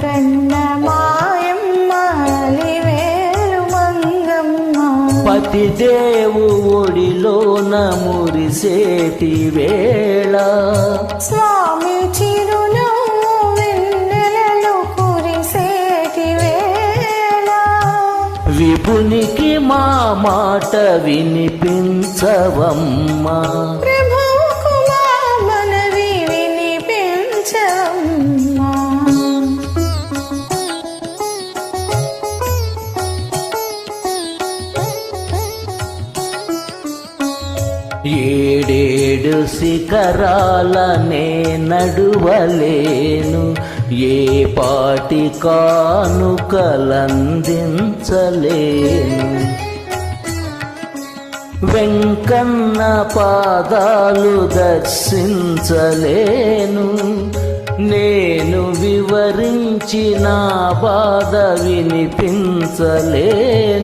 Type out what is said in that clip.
కన్న మాయమ్మ అలివేలు మంగమ్మ. పతిదేవు ఒడిలోన మురిసేటి వేళ స్వామి చిరునవ్వు వెన్నెలలు కురిసేటి వేళ. విభునికి మా మాట వినిపించవమ్మా, ప్రభువుకు మా మనవి వినిపించవమ్మా. ఏడేడు శిఖరాలనే నడువలేను, ఏ పాటి కానుకలందించలేను. వెంకన్న పాదాలు దర్శించలేను, నేను వివరించి నా బాధ వినిపించలేను.